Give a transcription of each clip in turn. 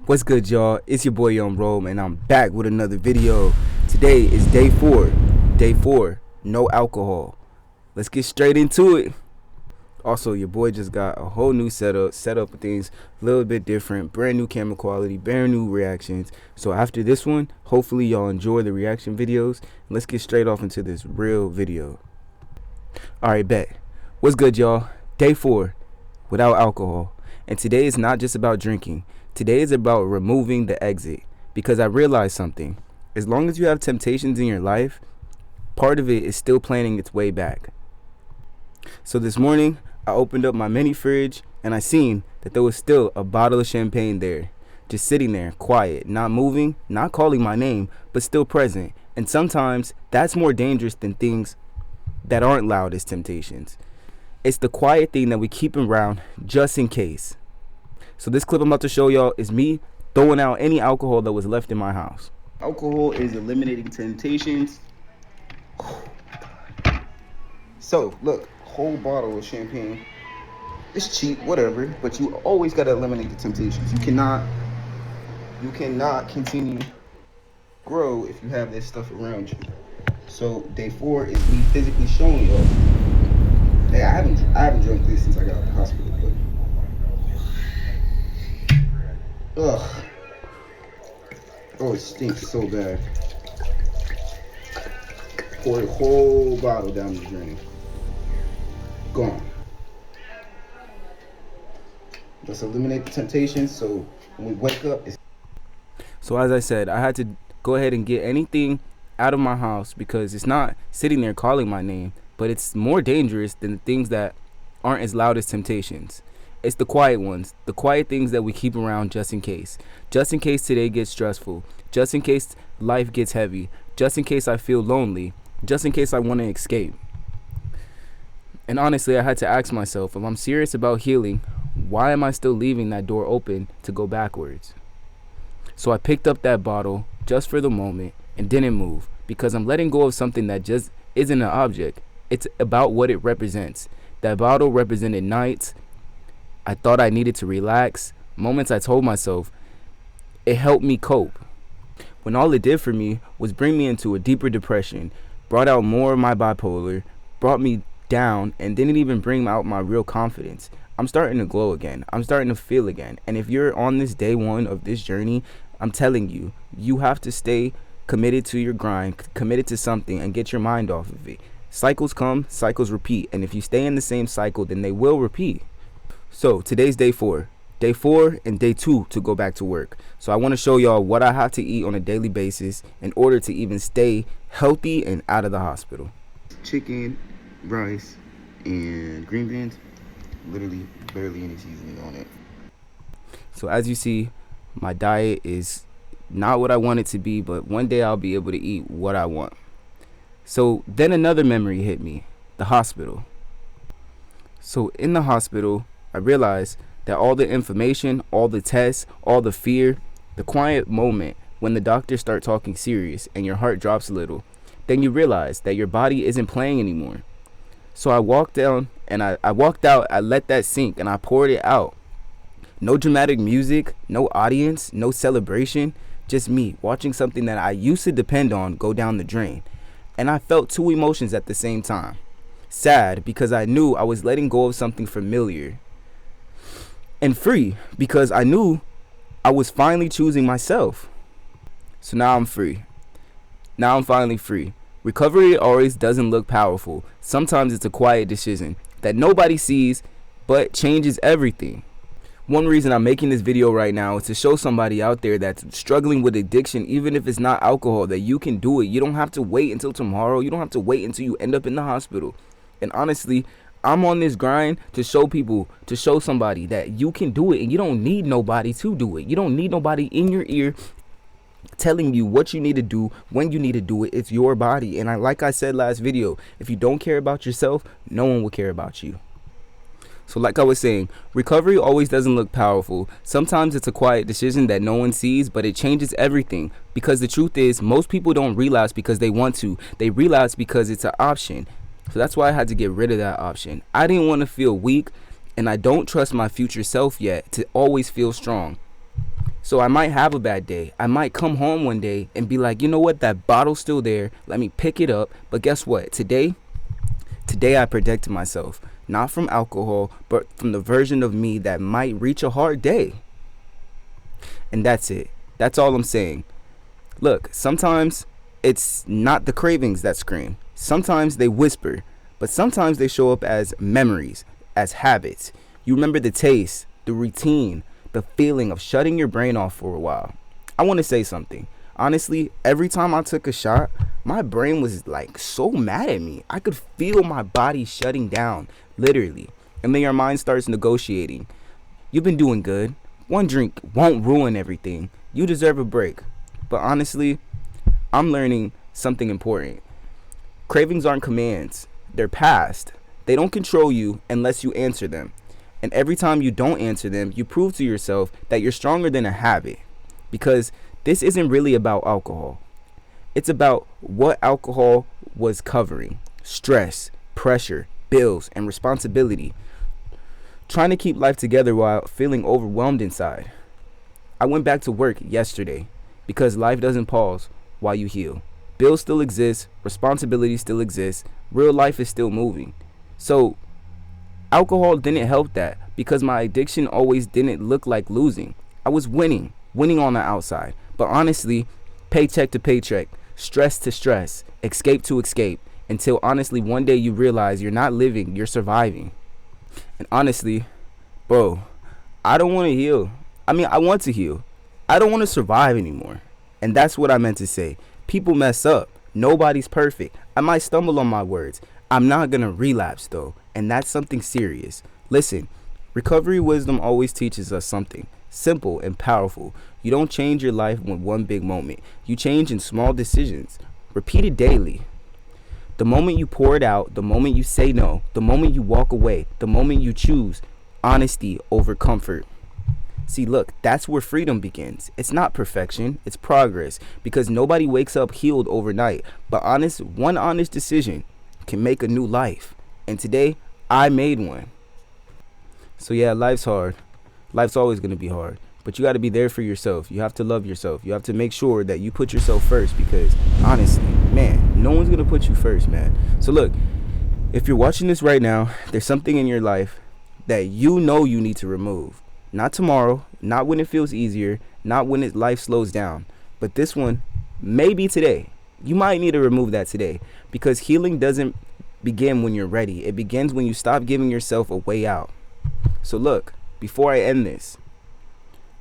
What's good, y'all? It's your boy Young Rome, and I'm back with another video. Today is day 4. Day 4, no alcohol. Let's get straight into it. Also, your boy just got a whole new setup with things a little bit different, brand new camera quality, brand new reactions. So after this one, hopefully y'all enjoy the reaction videos. Let's get straight off into this real video. Alright, bet. What's good, y'all? Day 4, without alcohol. And today is not just about drinking. Today is about removing the exit, because I realized something. As long as you have temptations in your life, part of it is still planning its way back. So this morning, I opened up my mini fridge and I seen that there was still a bottle of champagne there, just sitting there, quiet, not moving, not calling my name, but still present. And sometimes that's more dangerous than things that aren't loud as temptations. It's the quiet thing that we keep around just in case. So this clip I'm about to show y'all is me throwing out any alcohol that was left in my house. Alcohol is eliminating temptations. So look, whole bottle of champagne. It's cheap, whatever, but you always gotta eliminate the temptations. You cannot continue grow if you have this stuff around you. So day 4 is me physically showing y'all. Hey, I haven't drunk this since I got out of the hospital, but ugh. Oh, it stinks so bad. Pour a whole bottle down the drain. Gone. Let's eliminate the temptations so when we wake up, So as I said, I had to go ahead and get anything out of my house because it's not sitting there calling my name, but it's more dangerous than the things that aren't as loud as temptations. It's the quiet ones, the quiet things that we keep around just in case. Just in case today gets stressful. Just in case life gets heavy. Just in case I feel lonely. Just in case I want to escape. And honestly, I had to ask myself, if I'm serious about healing, why am I still leaving that door open to go backwards? So I picked up that bottle just for the moment and didn't move, because I'm letting go of something that just isn't an object. It's about what it represents. That bottle represented nights I thought I needed to relax, moments I told myself. It helped me cope, when all it did for me was bring me into a deeper depression, brought out more of my bipolar, brought me down, and didn't even bring out my real confidence. I'm starting to glow again. I'm starting to feel again. And if you're on this day 1 of this journey, I'm telling you, you have to stay committed to your grind, committed to something, and get your mind off of it. Cycles come, cycles repeat. And if you stay in the same cycle, then they will repeat. So today's day 4. Day 4 and day 2 to go back to work. So I want to show y'all what I have to eat on a daily basis in order to even stay healthy and out of the hospital. Chicken, rice, and green beans. Literally barely any seasoning on it. So as you see, my diet is not what I want it to be, but one day I'll be able to eat what I want. So then another memory hit me, the hospital. So in the hospital, I realized that all the information, all the tests, all the fear, the quiet moment when the doctors start talking serious and your heart drops a little, then you realize that your body isn't playing anymore. So I walked down and I walked out, I let that sink and I poured it out. No dramatic music, no audience, no celebration, just me watching something that I used to depend on go down the drain. And I felt 2 emotions at the same time. Sad because I knew I was letting go of something familiar. And free because I knew I was finally choosing myself. So now I'm free. Now I'm finally free. Recovery always doesn't look powerful. Sometimes it's a quiet decision that nobody sees but changes everything. One reason I'm making this video right now is to show somebody out there that's struggling with addiction, even if it's not alcohol, that you can do it. You don't have to wait until tomorrow. You don't have to wait until you end up in the hospital. And honestly, I'm on this grind to show people, to show somebody that you can do it and you don't need nobody to do it. You don't need nobody in your ear telling you what you need to do, when you need to do it. It's your body. And like I said last video, if you don't care about yourself, no one will care about you. So like I was saying, recovery always doesn't look powerful. Sometimes it's a quiet decision that no one sees, but it changes everything. Because the truth is, most people don't relapse because they want to. They relapse because it's an option. So that's why I had to get rid of that option. I didn't want to feel weak, and I don't trust my future self yet to always feel strong. So I might have a bad day. I might come home one day and be like, you know what, that bottle's still there. Let me pick it up. But guess what? Today I protected myself. Not from alcohol, but from the version of me that might reach a hard day. And that's it. That's all I'm saying. Look, sometimes it's not the cravings that scream. Sometimes they whisper. But sometimes they show up as memories, as habits. You remember the taste, the routine, the feeling of shutting your brain off for a while. I want to say something. Honestly, every time I took a shot, my brain was like so mad at me. I could feel my body shutting down, literally. And then your mind starts negotiating. You've been doing good. One drink won't ruin everything. You deserve a break. But honestly, I'm learning something important. Cravings aren't commands. They're past. They don't control you unless you answer them. And every time you don't answer them, you prove to yourself that you're stronger than a habit. Because this isn't really about alcohol. It's about what alcohol was covering. Stress, pressure, bills, and responsibility. Trying to keep life together while feeling overwhelmed inside. I went back to work yesterday because life doesn't pause while you heal. Bills still exist, responsibility still exists, real life is still moving. So alcohol didn't help that because my addiction always didn't look like losing. I was winning on the outside. But honestly, paycheck to paycheck, stress to stress, escape to escape, until honestly one day you realize you're not living, you're surviving. And honestly, bro, I don't want to heal. I mean, I want to heal. I don't want to survive anymore. And that's what I meant to say. People mess up. Nobody's perfect. I might stumble on my words. I'm not going to relapse though. And that's something serious. Listen, recovery wisdom always teaches us something simple and powerful. You don't change your life with one big moment. You change in small decisions, repeated daily. The moment you pour it out, the moment you say no, the moment you walk away, the moment you choose honesty over comfort. See, look, that's where freedom begins. It's not perfection, it's progress, because nobody wakes up healed overnight. But one honest decision can make a new life. And today, I made one. So yeah, life's hard. Life's always going to be hard. But you got to be there for yourself. You have to love yourself. You have to make sure that you put yourself first, because honestly, man, no one's going to put you first, man. So look, if you're watching this right now, there's something in your life that you know you need to remove. Not tomorrow, not when it feels easier, not when life slows down. But this one, maybe today. You might need to remove that today, because healing doesn't begin when you're ready. It begins when you stop giving yourself a way out. So look, before I end this,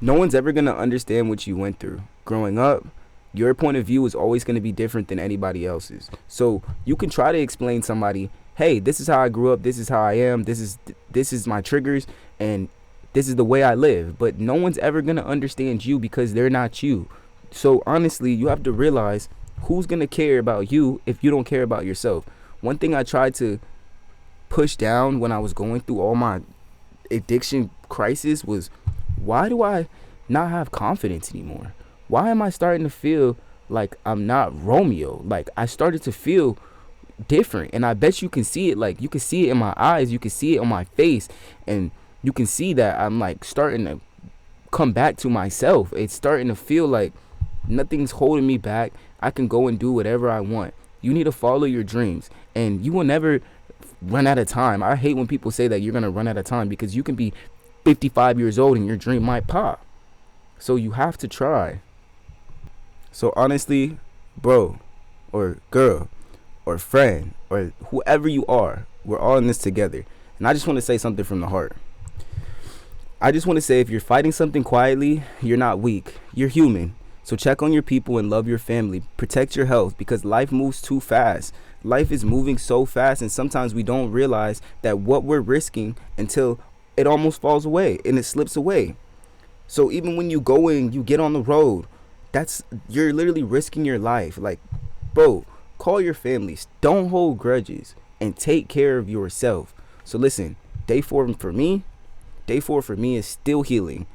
no one's ever going to understand what you went through. Growing up, your point of view is always going to be different than anybody else's. So you can try to explain to somebody, hey, this is how I grew up, this is how I am, this is my triggers, and this is the way I live. But no one's ever going to understand you because they're not you. So honestly, you have to realize who's going to care about you if you don't care about yourself. One thing I tried to push down when I was going through all my addiction crisis was, why do I not have confidence anymore? Why am I starting to feel like I'm not Romeo? Like, I started to feel different, and I bet you can see it. Like, you can see it in my eyes, you can see it on my face, and you can see that I'm like starting to come back to myself. It's starting to feel like nothing's holding me back. I can go and do whatever I want. You need to follow your dreams, and you will never run out of time. I hate when people say that you're gonna run out of time, because you can be 55 years old and your dream might pop. So you have to try. So honestly, bro or girl or friend or whoever you are, we're all in this together. And I just want to say something from the heart. I just want to say, if you're fighting something quietly, you're not weak. You're human. So check on your people and love your family. Protect your health, because life moves too fast. Life is moving so fast, and sometimes we don't realize that what we're risking until it almost falls away and it slips away. So even when you go in, you get on the road, you're literally risking your life. Like, bro, call your families, don't hold grudges, and take care of yourself. So listen, day four for me is still healing.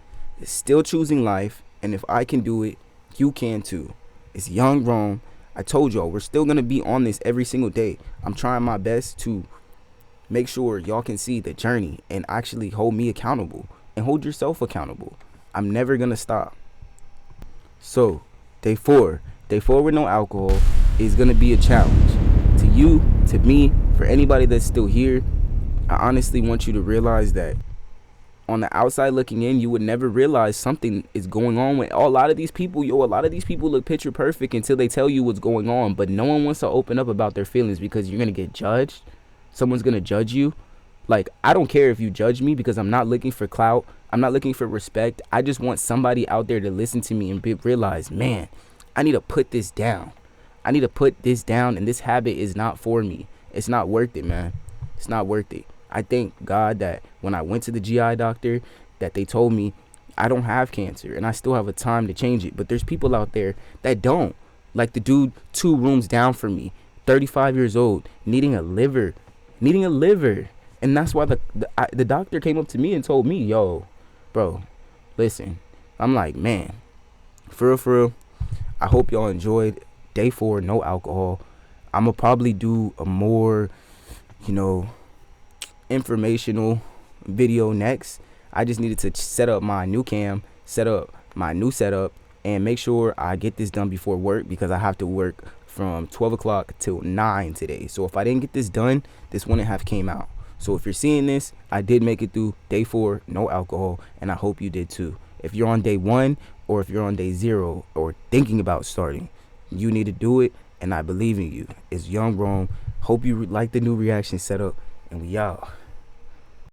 It's still choosing life, and if I can do it, you can too. It's Young Rome. I told y'all, we're still gonna be on this every single day. I'm trying my best to make sure y'all can see the journey and actually hold me accountable and hold yourself accountable. I'm never gonna stop. So day 4 with no alcohol is gonna be a challenge to you, to me, for anybody that's still here. I honestly want you to realize that on the outside looking in, you would never realize something is going on with a lot of these people. A lot of these people look picture perfect until they tell you what's going on, but no one wants to open up about their feelings because you're gonna get judged. Someone's gonna judge you. Like, I don't care if you judge me, because I'm not looking for clout. I'm not looking for respect. I just want somebody out there to listen to me and realize, man, I need to put this down. I need to put this down, and this habit is not for me. It's not worth it, man. It's not worth it. I thank God that when I went to the GI doctor, that they told me I don't have cancer and I still have a time to change it. But there's people out there that don't. Like the dude 2 rooms down from me, 35 years old, needing a liver. And that's why the doctor came up to me and told me, yo, bro, listen. I'm like, man, for real, I hope y'all enjoyed day 4, no alcohol. I'm going to probably do a more, informational video next. I just needed to set up my new cam, set up my new setup, and make sure I get this done before work, because I have to work from 12 o'clock till 9 today. So if I didn't get this done, this wouldn't have came out. So if you're seeing this, I did make it through day 4, no alcohol, and I hope you did too. If you're on day 1, or if you're on day 0, or thinking about starting, you need to do it, and I believe in you. It's Young Rome. Hope you like the new reaction setup, and we out.